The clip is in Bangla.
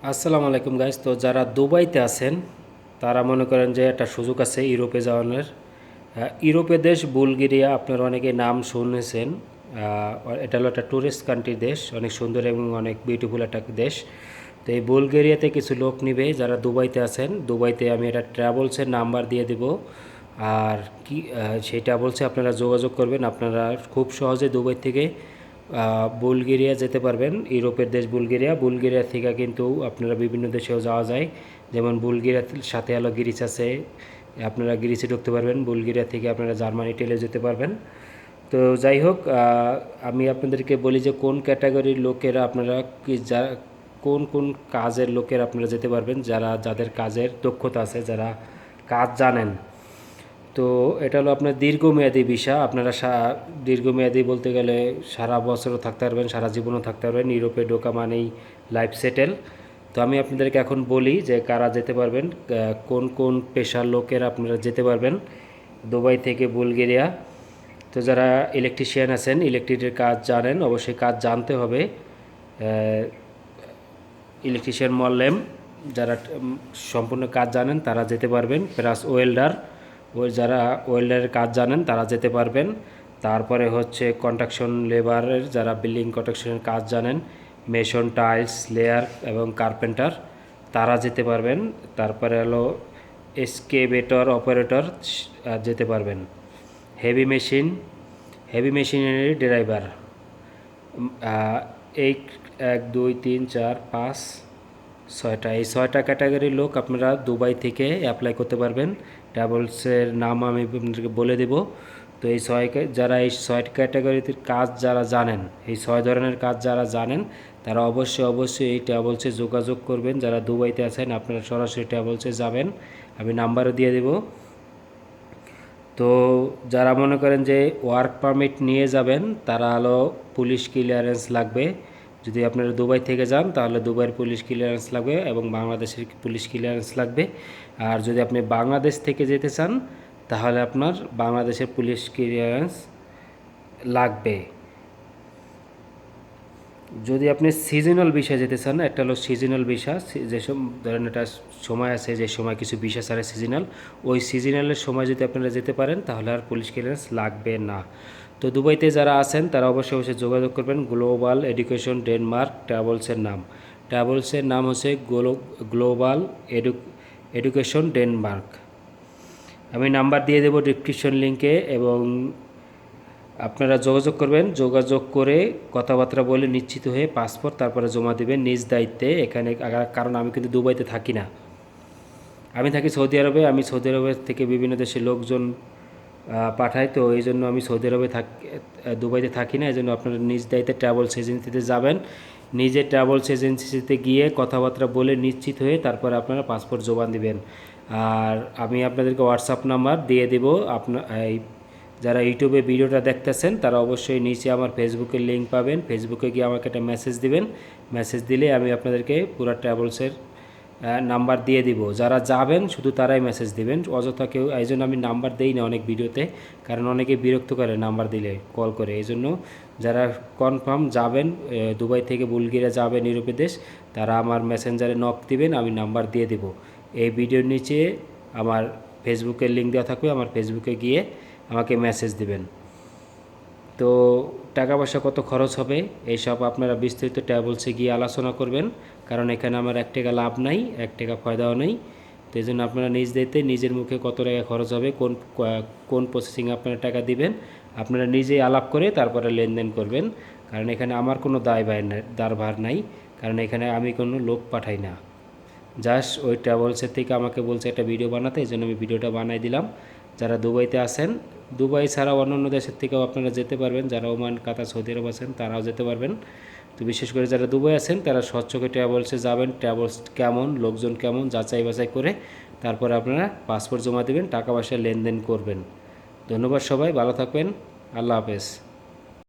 আসসালামু আলাইকুম গাইস। তো যারা দুবাইতে আছেন তারা মনে করেন যে একটা সুযোগ আছে ইউরোপে যাওয়ানোর। ইউরোপের দেশ বুলগেরিয়া, আপনারা অনেকে নাম শুনেছেন। এটা হলো একটা ট্যুরিস্ট কান্ট্রি দেশ, অনেক সুন্দর এবং অনেক বিউটিফুল একটা দেশ। তো এই বুলগেরিয়াতে কিছু লোক নিবে যারা দুবাইতে আছেন। দুবাইতে আমি একটা ট্রাভেলসের নাম্বার দিয়ে দিব, আর কি সেই ট্রাভেলসে আপনারা যোগাযোগ করবেন। আপনারা খুব সহজে দুবাই থেকে বুলগেরিয়া যেতে পারবেন। ইউরোপের দেশ বুলগেরিয়া, বুলগেরিয়া থেকে কিন্তু আপনারা বিভিন্ন দেশেও যাওয়া যায়। যেমন বুলগেরিয়ার সাথে হলো গ্রিস আছে, আপনারা গ্রিসে ঢুকতে পারবেন। বুলগেরিয়া থেকে আপনারা জার্মানি টেলে যেতে পারবেন। তো যাই হোক, আমি আপনাদেরকে বলি যে কোন ক্যাটাগরির লোকেরা আপনারা কি যা কোন কোন কাজের লোকেরা আপনারা যেতে পারবেন, যাদের কাজের দক্ষতা আছে, যারা কাজ জানেন। তো এটা হলো আপনার দীর্ঘমেয়াদী ভিসা। আপনারা দীর্ঘমেয়াদী বলতে গেলে সারা বছরও থাকতে পারবেন, সারা জীবনও থাকতে পারবেন। ইউরোপে ঢোকা মানেই লাইফ সেটেল। তো আমি আপনাদেরকে এখন বলি যে কারা যেতে পারবেন, কোন কোন পেশার লোকেরা আপনারা যেতে পারবেন দুবাই থেকে বুলগেরিয়া। তো যারা ইলেকট্রিশিয়ান আছেন, ইলেকট্রিকের কাজ জানেন, অবশ্যই কাজ জানতে হবে। ইলেকট্রিশিয়ান মল্লেম, যারা সম্পূর্ণ কাজ জানেন তারা যেতে পারবেন। প্লাস ওয়েল্ডার, যারা ওয়েল্ডারের কাজ জানেন তারা যেতে পারবেন। তারপরে হচ্ছে কনস্ট্রাকশন লেবারের, যারা বিল্ডিং কনস্ট্রাকশনের কাজ জানেন, মেশন, টাইলস লেয়ার এবং কার্পেন্টার, তারা যেতে পারবেন। তারপরে হলো এসকেভেটর অপারেটর যেতে পারবেন। Heavy machine, heavy machinery driver, এই 1 2 3 4 5 6টা, এই 6টা ক্যাটাগরির লোক আপনারা দুবাই থেকে অ্যাপ্লাই করতে পারবেন। ট্রাভেলসের নাম আমি আপনাদেরকে বলে দেব। তো যারা এই 6 ক্যাটাগরিতে কাজ যারা জানেন, এই 6 ধরনের কাজ যারা জানেন, তারা অবশ্যই অবশ্যই এই ট্রাভেলসে যোগাযোগ করবেন। যারা দুবাইতে আছেন আপনারা সরাসরি ট্রাভেলসে যাবেন, আমি নাম্বারও দিয়ে দেব। তো যারা মনে করেন যে ওয়ার্ক পারমিট নিয়ে যাবেন, তারা হলো পুলিশ ক্লিয়ারেন্স লাগবে। যদি আপনারা দুবাই থেকে যান তাহলে দুবাইয়ের পুলিশ ক্লিয়ারেন্স লাগবে এবং বাংলাদেশের পুলিশ ক্লিয়ারেন্স লাগবে। আর যদি আপনি বাংলাদেশ থেকে যেতে চান তাহলে আপনার বাংলাদেশের পুলিশ ক্লিয়ারেন্স লাগবে। যদি আপনি সিজনাল ভিসা যেতে চান, একটা হলো সিজনাল ভিসা, যে ধরেন একটা সময় আছে যে সময় কিছু ভিসা ছাড়ে সিজনাল, ওই সিজনালের সময় যদি আপনারা যেতে পারেন তাহলে আর পুলিশ ক্লিয়ারেন্স লাগবে না। তো দুবাইতে যারা আছেন তারা অবশ্যই অবশ্যই যোগাযোগ করবেন। গ্লোবাল এডুকেশন ডেনমার্ক ট্রাভেলসের নাম, ট্রাভেলসের নাম হচ্ছে গ্লোবাল এডুকেশন ডেনমার্ক। আমি নাম্বার দিয়ে দেবো ডিসক্রিপশন লিঙ্কে, এবং আপনারা যোগাযোগ করবেন। যোগাযোগ করে কথাবার্তা বলে নিশ্চিত হয়ে পাসপোর্ট তারপরে জমা দেবেন নিজ দায়িত্বে এখানে। কারণ আমি কিন্তু দুবাইতে থাকি না, আমি থাকি সৌদি আরবে। আমি সৌদি আরবের থেকে বিভিন্ন দেশের লোকজন পাঠাই, তো এই জন্য আমি সৌদি আরবে দুবাইতে থাকি না। এই জন্য আপনারা নিজ দায়িত্বে ট্রাভেলস এজেন্সিতে যাবেন। নিজে ট্রাভেলস এজেন্সিতে গিয়ে কথাবার্তা বলে নিশ্চিত হয়ে তারপরে আপনারা পাসপোর্ট জমা দিবেন। আর আমি আপনাদেরকে হোয়াটসঅ্যাপ নাম্বার দিয়ে দেব। এই যারা ইউটিউবে ভিডিওটা দেখতেছেন তারা অবশ্যই নিচে আমার ফেসবুকের লিঙ্ক পাবেন, ফেসবুকে গিয়ে আমাকে একটা মেসেজ দিবেন। মেসেজ দিলে আমি আপনাদেরকে পুরো ট্রাভেলসের নাম্বার দিয়ে দিব। যারা যাবেন শুধু তারাই মেসেজ দিবেন, অযথা কেউ। এই জন্য আমি নাম্বার দেই না অনেক ভিডিওতে, কারণ অনেকে বিরক্ত করে নাম্বার দিলে কল করে। এই জন্য যারা কনফার্ম যাবেন, দুবাই থেকে বুলগেরিয়া যাবেন ইউরোপের দেশ, তারা আমার মেসেঞ্জারে নক দিবেন, আমি নাম্বার দিয়ে দেব। এই ভিডিওর নিচে আমার ফেসবুকের লিঙ্ক দেওয়া থাকবে, আমার ফেসবুকে গিয়ে আমাকে মেসেজ দিবেন। তো টাকা পয়সা কত খরচ হবে এইসব আপনারা বিস্তারিত ট্রাভেলসে গিয়ে আলোচনা করবেন, কারণ এখানে আমার 1 টাকা লাভ নাই, 1 টাকা ফায়দাও নেই। তো এই জন্য আপনারা নিজ দায়িত্বে নিজের মুখে কত টাকা খরচ হবে, কোন কোন প্রসেসিংয়ে আপনারা টাকা দিবেন, আপনারা নিজেই আলাপ করে তারপরে লেনদেন করবেন। কারণ এখানে আমার কোনো দায়ভার নাই, কারণ এখানে আমি কোনো লোক পাঠাই না। জাস্ট ওই ট্রাভেলসের থেকে আমাকে বলছে একটা ভিডিও বানাতে, এই জন্য আমি ভিডিওটা বানাই দিলাম। যারা দুবাইতে আছেন, দুবাই ছাড়া অন্যান্য দেশের থেকেও আপনারা যেতে পারবেন। যারা ওমান, কাতার, সৌদি আরব আছেন তারাও যেতে পারবেন। তো বিশেষ করে যারা দুবাই আছেন তারা স্বচ্ছকে ট্রাভেলসে যাবেন। ট্রাভেলস কেমন, লোকজন কেমন, যাচাই বাছাই করে তারপরে আপনারা পাসপোর্ট জমা দেবেন, টাকা পয়সা লেনদেন করবেন। ধন্যবাদ সবাই, ভালো থাকবেন, আল্লাহ হাফেজ।